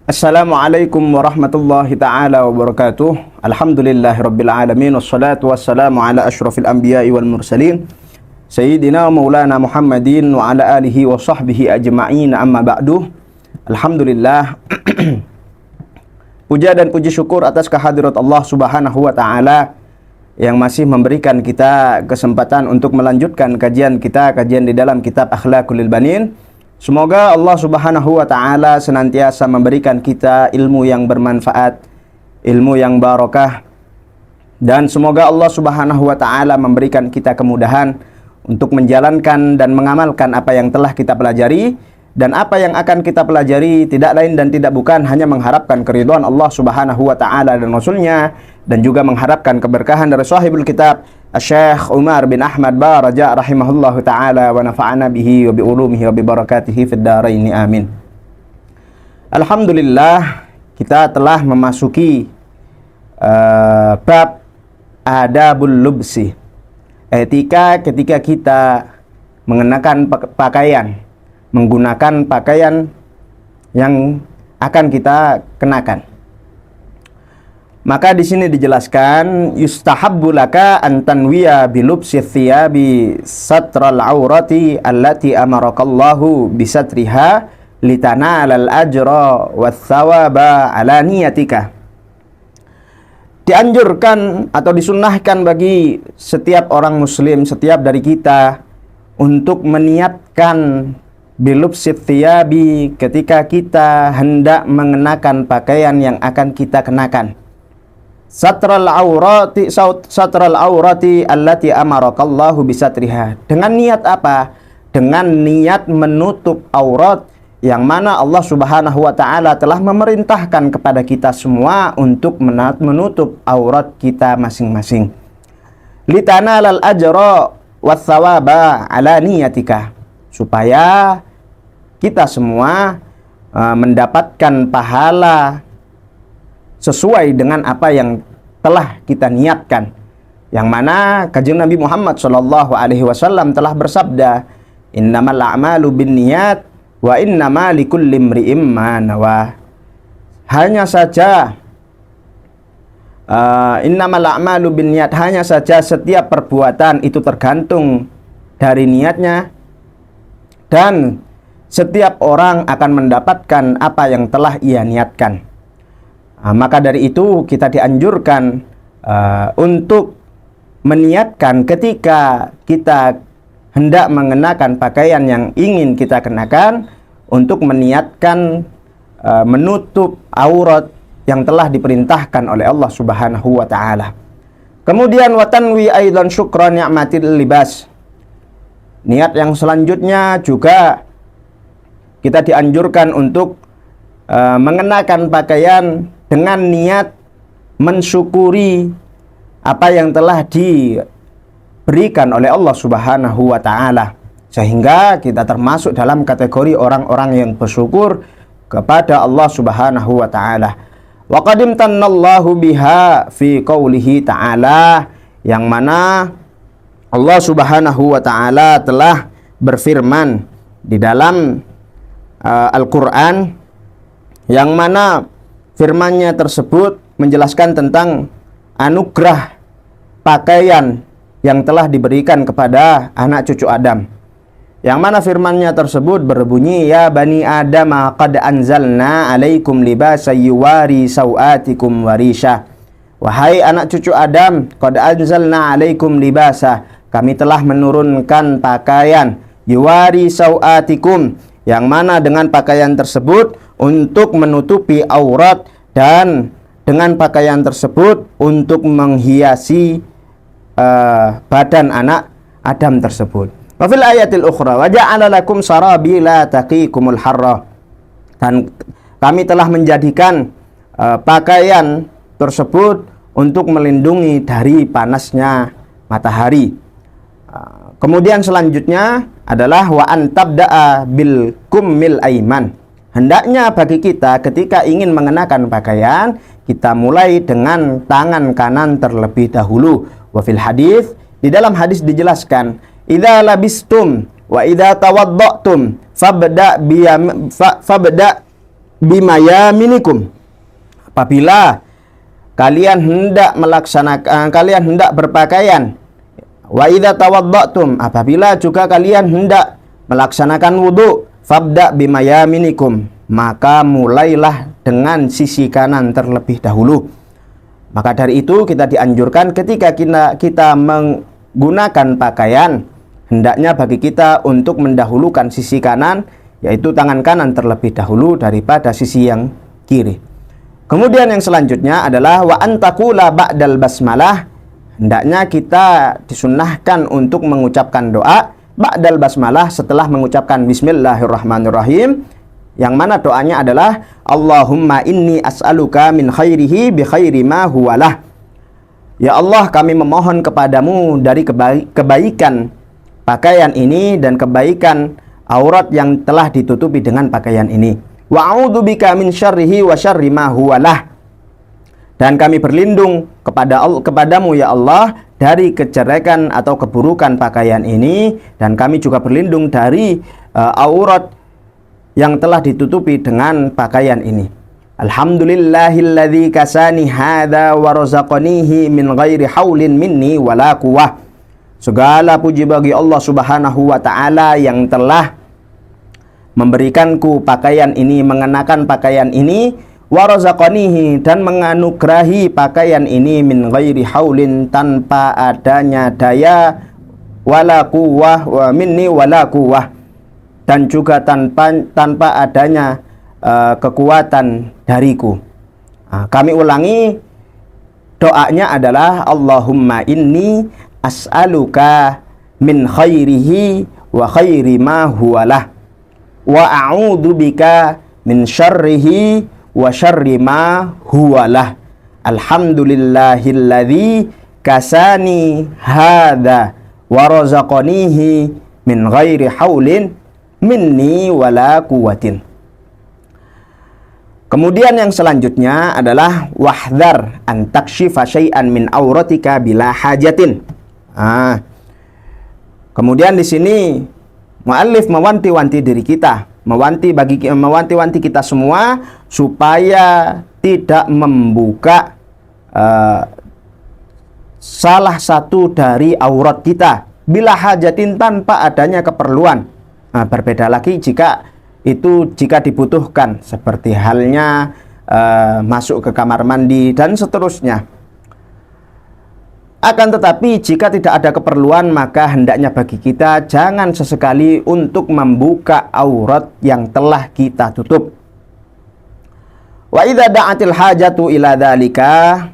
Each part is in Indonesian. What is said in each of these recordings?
Assalamualaikum warahmatullahi ta'ala wabarakatuh. Alhamdulillahirabbil alamin wassalatu wassalamu ala asyrafil anbiya'i wal mursalin Sayyidina Maulana Muhammadin wa ala alihi wa sahbihi ajma'in, amma ba'du. Alhamdulillah. Puja dan puji syukur atas kehadirat Allah Subhanahu wa ta'ala yang masih memberikan kita kesempatan untuk melanjutkan kajian di dalam kitab Akhlaqul Banin. Semoga Allah Subhanahu wa ta'ala senantiasa memberikan kita ilmu yang bermanfaat, ilmu yang barokah, dan semoga Allah Subhanahu wa ta'ala memberikan kita kemudahan untuk menjalankan dan mengamalkan apa yang telah kita pelajari. Dan apa yang akan kita pelajari tidak lain dan tidak bukan hanya mengharapkan keridhaan Allah Subhanahu wa ta'ala dan Rasulnya, dan juga mengharapkan keberkahan dari sahibul kitab Syekh Umar bin Ahmad Baraja rahimahullahu ta'ala wa nafa'ana bihi wa bi ulumihi wa bi barakatihi fid dharain, amin. Alhamdulillah, kita telah memasuki bab adabul lubsi, etika ketika kita mengenakan pakaian, menggunakan pakaian yang akan kita kenakan. Maka di sini dijelaskan, yustahabbu laka an tanwiya bi lubsi thiyabi satral aurati allati amarakallahu bi satriha litanalal ajra wath thawaba ala niyatika. Dianjurkan atau disunnahkan bagi setiap orang muslim, setiap dari kita, untuk meniatkan bilubsi thiyabi ketika kita hendak mengenakan pakaian yang akan kita kenakan. Satral aurati allati amarakallahu bisatriha. Dengan niat apa? Dengan niat menutup aurat yang mana Allah Subhanahu wa ta'ala telah memerintahkan kepada kita semua untuk menutup aurat kita masing-masing. Litanalal ajra wath thawaba ala niyatika. Supaya kita semua mendapatkan pahala sesuai dengan apa yang telah kita niatkan. Yang mana Kanjeng Nabi Muhammad SAW telah bersabda, innamal a'malu binniyat wa innama likulli imri'im ma nawa. Hanya saja innamal a'malu binniyat, hanya saja setiap perbuatan itu tergantung dari niatnya, dan setiap orang akan mendapatkan apa yang telah ia niatkan. Maka dari itu kita dianjurkan untuk meniatkan ketika kita hendak mengenakan pakaian yang ingin kita kenakan, untuk meniatkan menutup aurat yang telah diperintahkan oleh Allah Subhanahu wa ta'ala. Kemudian watanwi aidan syukran ni'matil libas. Niat yang selanjutnya juga kita dianjurkan untuk mengenakan pakaian dengan niat mensyukuri apa yang telah diberikan oleh Allah Subhanahu wa ta'ala, sehingga kita termasuk dalam kategori orang-orang yang bersyukur kepada Allah Subhanahu wa ta'ala. Wa qadim tannallahu biha fi qawlihi ta'ala, yang mana Allah Subhanahu wa ta'ala telah berfirman di dalam Al-Quran, yang mana firman-Nya tersebut menjelaskan tentang anugerah pakaian yang telah diberikan kepada anak cucu Adam. Yang mana firman-Nya tersebut berbunyi, ya bani Adam qad anzalna alaikum libasa yuwari sawatikum warisha. Wahai anak cucu Adam, qad anzalna alaikum libasa, kami telah menurunkan pakaian yuwari sawatikum, yang mana dengan pakaian tersebut untuk menutupi aurat, dan dengan pakaian tersebut untuk menghiasi badan anak Adam tersebut. Wa fil ayatil ukhra wa ja'ala lakum sarabila taqikumul harra, dan kami telah menjadikan pakaian tersebut untuk melindungi dari panasnya matahari. Kemudian selanjutnya adalah wa antabda'a bil kummil aiman. Hendaknya bagi kita ketika ingin mengenakan pakaian, kita mulai dengan tangan kanan terlebih dahulu. Wa fil hadis, di dalam hadis dijelaskan, idza labistum wa idza tawadda'tum fabda bimayaminikum, apabila kalian hendak berpakaian. Wa idza tawadda'tum, apabila juga kalian hendak melaksanakan wudu, fabda bimayaminikum, maka mulailah dengan sisi kanan terlebih dahulu. Maka dari itu kita dianjurkan ketika kita menggunakan pakaian, hendaknya bagi kita untuk mendahulukan sisi kanan, yaitu tangan kanan terlebih dahulu daripada sisi yang kiri. Kemudian yang selanjutnya adalah wa antakula ba'dal basmalah, hendaknya kita disunnahkan untuk mengucapkan doa ba'dal basmalah, setelah mengucapkan bismillahirrahmanirrahim, yang mana doanya adalah Allahumma inni as'aluka min khairihi bi khairi ma huwalah. Ya Allah, kami memohon kepadamu dari kebaikan pakaian ini dan kebaikan aurat yang telah ditutupi dengan pakaian ini. Wa a'udzubika min syarrihi wa syarri ma huwalah, dan kami berlindung kepadamu ya Allah dari kejelekan atau keburukan pakaian ini, dan kami juga berlindung dari aurat yang telah ditutupi dengan pakaian ini. Alhamdulillahilladzi kasani hadza wa razaqanihi min ghairi haulin minni wala quwwah. Segala puji bagi Allah Subhanahu wa taala yang telah memberikanku pakaian ini, mengenakan pakaian ini, wa razaqanihi, dan menganugerahi pakaian ini, min ghairi haulin, tanpa adanya daya, wala quwwah, wa minni wala quwwah, dan juga tanpa adanya kekuatan dariku. Kami ulangi, doanya adalah Allahumma inni as'aluka min khairihi wa khairi ma huwalah, wa a'udzubika min syarrihi wa syarri ma huwalah. Alhamdulillahilladzi kasani hadza wa razaqanihi min ghairi haulin minni wala quwwatin. Kemudian yang selanjutnya adalah wahdhar an takshifa syai'an min auratika bila hajatin. Kemudian di sini muallif mewanti-wanti diri kita, mewanti-wanti kita semua supaya tidak membuka salah satu dari aurat kita bila hajatin, tanpa adanya keperluan. Berbeda lagi jika dibutuhkan, seperti halnya masuk ke kamar mandi dan seterusnya. Akan tetapi jika tidak ada keperluan, maka hendaknya bagi kita jangan sesekali untuk membuka aurat yang telah kita tutup. Wa idza da'atil hajatu ila dzalika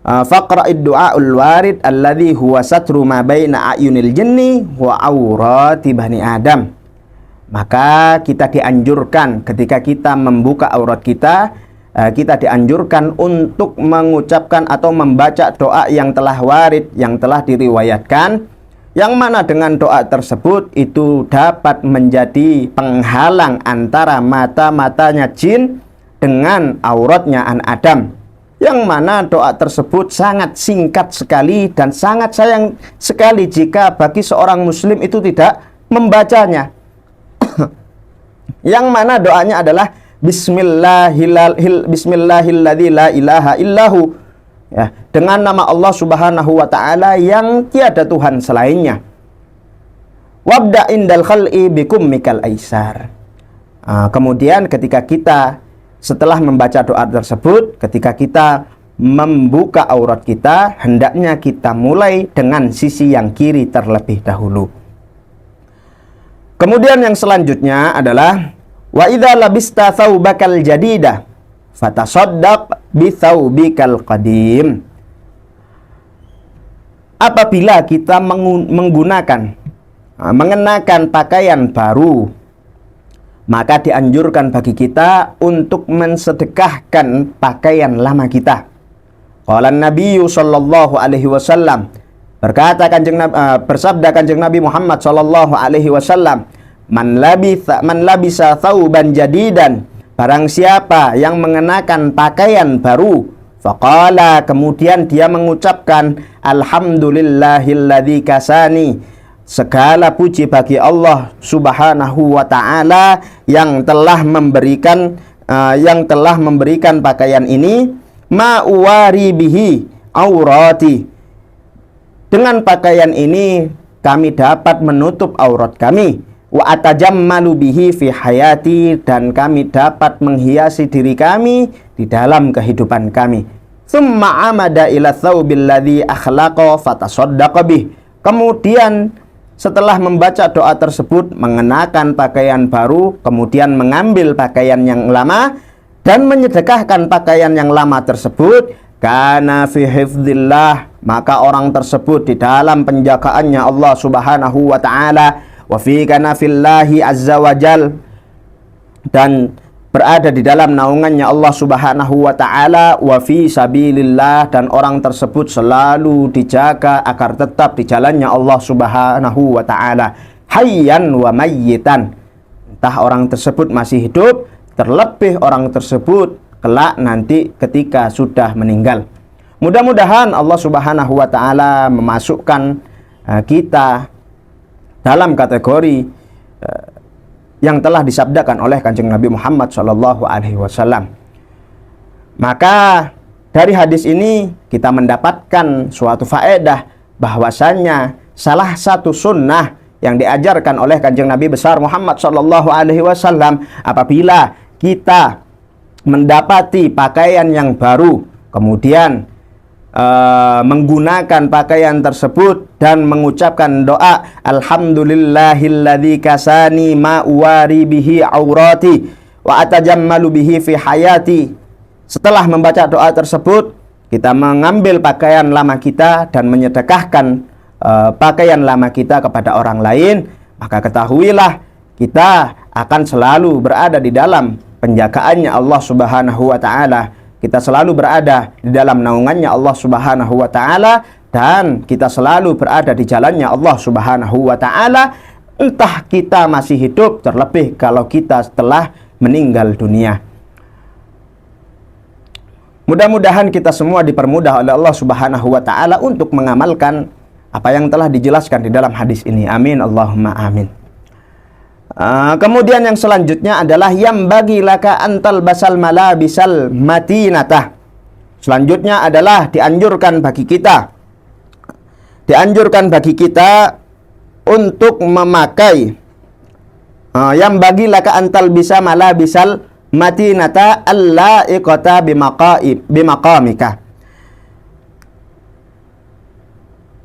faqra'id du'aul warid alladhi huwa satru ma baina a'yunil jinni wa aurati bani Adam. Maka kita dianjurkan ketika kita membuka aurat kita, kita dianjurkan untuk mengucapkan atau membaca doa yang telah warid, yang telah diriwayatkan, yang mana dengan doa tersebut itu dapat menjadi penghalang antara mata-matanya jin dengan auratnya anak Adam, yang mana doa tersebut sangat singkat sekali dan sangat sayang sekali jika bagi seorang muslim itu tidak membacanya. Yang mana doanya adalah Bismillahilladzi la ilaha illahu, ya, dengan nama Allah Subhanahu wa taala yang tiada Tuhan selainnya. Wabda indal khal'i bikum mikal aisar. Kemudian ketika kita setelah membaca doa tersebut, ketika kita membuka aurat kita, hendaknya kita mulai dengan sisi yang kiri terlebih dahulu. Kemudian yang selanjutnya adalah wa idza labista thawbakal jadida fatasaddaq bi thawbikal qadim. Apabila kita mengenakan pakaian baru, maka dianjurkan bagi kita untuk mensedekahkan pakaian lama kita. Qala Nabi sallallahu alaihi wasallam, bersabda Kanjeng Nabi Muhammad sallallahu alaihi wasallam, man labisa thawban jadidan, barang siapa yang mengenakan pakaian baru, faqala, kemudian dia mengucapkan alhamdulillahilladzi kasani, segala puji bagi Allah Subhanahu wa ta'ala yang telah memberikan pakaian ini, ma'uwari bihi aurati. Dengan pakaian ini kami dapat menutup aurat kami, wa atajammalu bihi fi hayati, dan kami dapat menghiasi diri kami di dalam kehidupan kami. Tsumma amada ila thawbil ladzi akhlaqa fatasaddaqa bih. Kemudian setelah membaca doa tersebut, mengenakan pakaian baru, kemudian mengambil pakaian yang lama dan menyedekahkan pakaian yang lama tersebut. Kana fi hifdzillah, maka orang tersebut di dalam penjagaannya Allah Subhanahu wa ta'ala, wa fi kanafillahi azza wajal, dan berada di dalam naungannya Allah Subhanahu wa ta'ala, wa fi sabilillah, dan orang tersebut selalu dijaga agar tetap di jalannya Allah Subhanahu wa ta'ala, hayyan wa mayyitan, entah orang tersebut masih hidup, terlebih orang tersebut kelak nanti ketika sudah meninggal. Mudah-mudahan Allah Subhanahu wa ta'ala memasukkan kita dalam kategori yang telah disabdakan oleh Kanjeng Nabi Muhammad SAW. Maka dari hadis ini kita mendapatkan suatu faedah bahwasannya salah satu sunnah yang diajarkan oleh Kanjeng Nabi besar Muhammad SAW, apabila kita mendapati pakaian yang baru, kemudian menggunakan pakaian tersebut dan mengucapkan doa alhamdulillahilladzi kasani ma uwari bihi aurati wa atajammalu bihi fi hayati. Setelah membaca doa tersebut, kita mengambil pakaian lama kita dan menyedekahkan pakaian lama kita kepada orang lain, maka ketahuilah kita akan selalu berada di dalam penjagaannya Allah Subhanahu wa ta'ala. Kita selalu berada di dalam naungannya Allah Subhanahu wa ta'ala, dan kita selalu berada di jalannya Allah Subhanahu wa ta'ala, entah kita masih hidup, terlebih kalau kita telah meninggal dunia. Mudah-mudahan kita semua dipermudah oleh Allah Subhanahu wa ta'ala untuk mengamalkan apa yang telah dijelaskan di dalam hadis ini. Amin, Allahumma amin. Kemudian yang selanjutnya adalah yang bagi laka antal basal malabisal matinatah. Selanjutnya adalah dianjurkan bagi kita untuk memakai yang bagi laka antal bisa malabisal matinata allaiqata bimaqamika.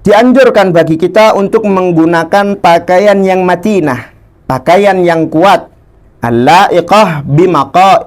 Dianjurkan bagi kita untuk menggunakan pakaian yang matinah, pakaian yang kuat, allaiqah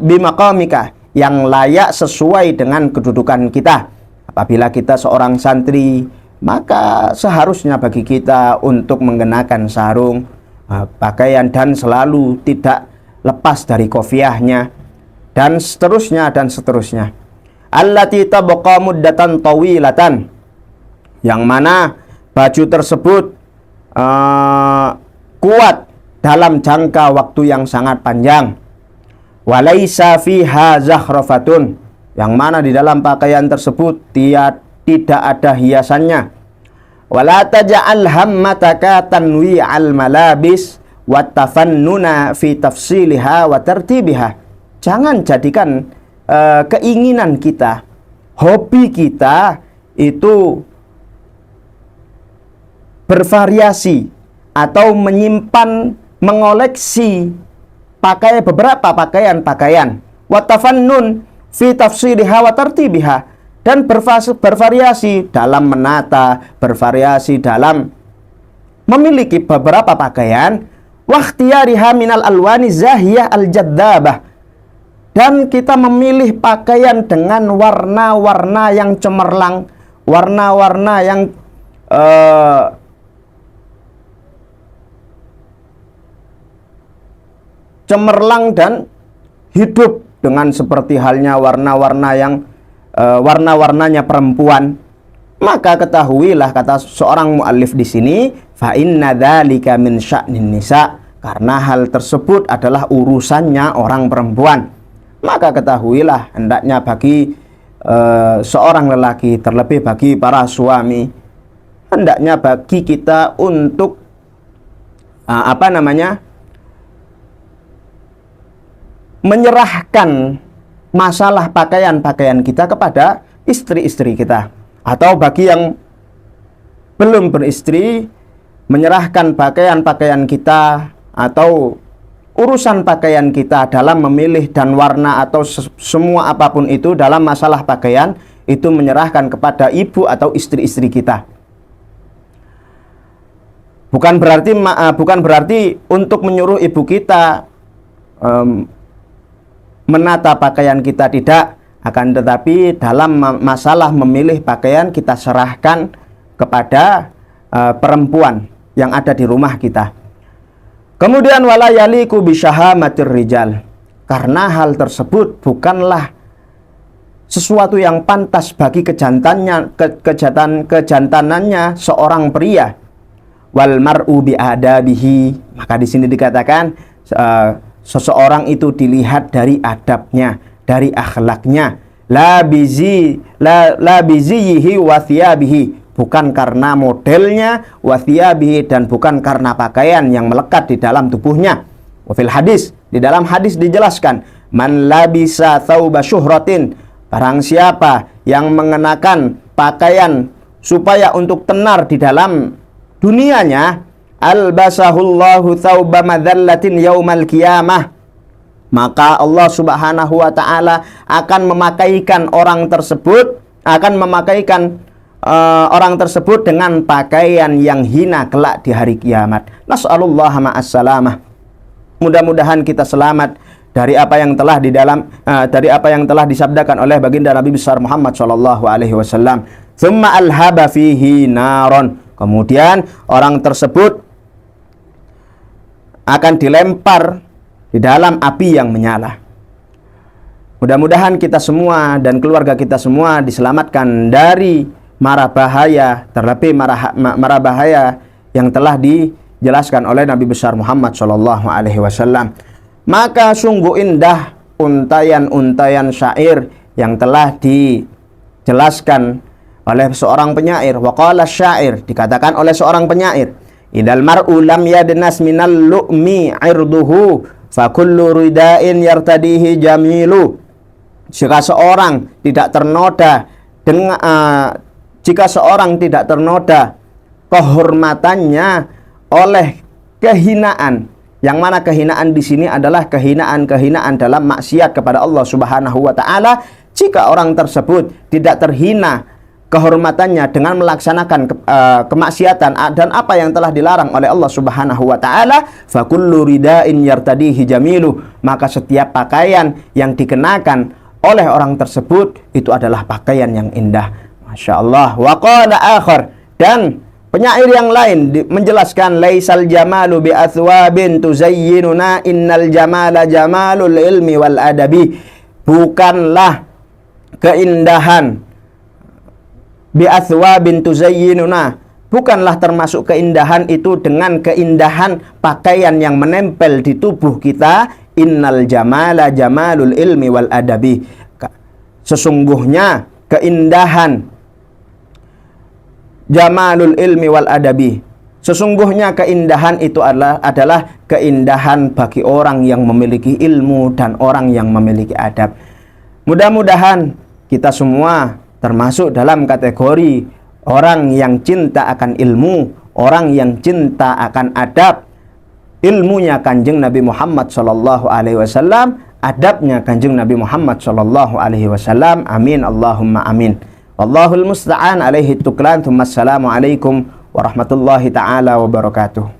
bimaqamika, yang layak sesuai dengan kedudukan kita. Apabila kita seorang santri, maka seharusnya bagi kita untuk mengenakan sarung, pakaian, dan selalu tidak lepas dari kofiahnya, dan seterusnya dan seterusnya. Allati tabqa muddatan tawilatan, yang mana baju tersebut kuat dalam jangka waktu yang sangat panjang. Walaisa fiha zakhrafatun, yang mana di dalam pakaian tersebut tidak ada hiasannya. Wala taj'al hammataka tanwi'al malabis wa tafannuna fi tafsiliha wa tartibiha. Jangan jadikan keinginan kita, hobi kita itu bervariasi atau menyimpan, mengoleksi beberapa pakaian-pakaian. Wa tafannun fi tafsiliha wa tartibiha, dan bervariasi dalam menata, bervariasi dalam memiliki beberapa pakaian. Wa ikhtiyariha minal alwani zahiyah al-jaddabah, dan kita memilih pakaian dengan warna-warna yang cemerlang, warna-warna yang cemerlang dan hidup, dengan seperti halnya warna-warnanya perempuan. Maka ketahuilah, kata seorang muallif di sini, fa inna dzalika min sya'nin nisa, karena hal tersebut adalah urusannya orang perempuan. Maka ketahuilah, hendaknya bagi seorang lelaki, terlebih bagi para suami, hendaknya bagi kita untuk menyerahkan masalah pakaian-pakaian kita kepada istri-istri kita. Atau bagi yang belum beristri, menyerahkan pakaian-pakaian kita atau urusan pakaian kita dalam memilih dan warna atau semua apapun itu dalam masalah pakaian, itu menyerahkan kepada ibu atau istri-istri kita. Bukan berarti untuk menyuruh ibu kita menata pakaian kita, tidak. Akan tetapi dalam masalah memilih pakaian, kita serahkan kepada perempuan yang ada di rumah kita. Kemudian wala yaliku bisyahamatir rijal, karena hal tersebut bukanlah sesuatu yang pantas bagi kejantanannya seorang pria. Wal mar'u bi'adabihi, maka di sini dikatakan seseorang itu dilihat dari adabnya, dari akhlaknya. La biziyihi wa thiyabihi, bukan karena modelnya, wa thiyabihi, dan bukan karena pakaian yang melekat di dalam tubuhnya. Wa fil hadis, di dalam hadis dijelaskan, man labisa thawba syuhratin, barang siapa yang mengenakan pakaian supaya untuk tenar di dalam dunianya, albasahullahu thawba madzallatin yaumal qiyamah, maka Allah Subhanahu wa ta'ala akan memakaikan orang tersebut dengan pakaian yang hina kelak di hari kiamat. Nas'alullah ma'as-salamah. Mudah-mudahan kita selamat dari apa yang telah disabdakan oleh baginda Nabi besar Muhammad sallallahu alaihi wasallam. Tsumma alhaba fihi naron. Kemudian orang tersebut akan dilempar di dalam api yang menyala. Mudah-mudahan kita semua dan keluarga kita semua diselamatkan dari mara bahaya, terlebih mara bahaya yang telah dijelaskan oleh Nabi besar Muhammad sallallahu alaihi wasallam. Maka sungguh indah untayan-untayan syair yang telah dijelaskan oleh seorang penyair. Waqala syair, dikatakan oleh seorang penyair, idal mar'u lam yadnas minal lu'mi irduhu fa kullu ridain yartadihi jamilu. Jika seorang tidak ternoda kehormatannya oleh kehinaan, yang mana kehinaan di sini adalah kehinaan dalam maksiat kepada Allah Subhanahu wa taala. Jika orang tersebut tidak terhina kehormatannya dengan melaksanakan kemaksiatan dan apa yang telah dilarang oleh Allah Subhanahu wa taala, fa kullu ridain yartadihi jamilu, maka setiap pakaian yang dikenakan oleh orang tersebut itu adalah pakaian yang indah. Masya Allah. Wa qala akhar, dan penyair yang lain menjelaskan, laisal jamalu bi athwabin tuzayyinuna innal jamala jamalul ilmi wal adabi. Bukanlah keindahan bi athwabin tuzayyinuna, bukanlah termasuk keindahan itu dengan keindahan pakaian yang menempel di tubuh kita. Innal jamala jamalul ilmi wal adabi, sesungguhnya keindahan jamalul ilmi wal adabi, sesungguhnya keindahan itu adalah keindahan bagi orang yang memiliki ilmu dan orang yang memiliki adab. Mudah-mudahan kita semua termasuk dalam kategori orang yang cinta akan ilmu, orang yang cinta akan adab. Ilmunya Kanjeng Nabi Muhammad sallallahu alaihi wasallam, adabnya Kanjeng Nabi Muhammad sallallahu alaihi wasallam. Amin Allahumma amin. Wallahul musta'an alaihi tuklan. Assalamualaikum warahmatullahi taala wabarakatuh.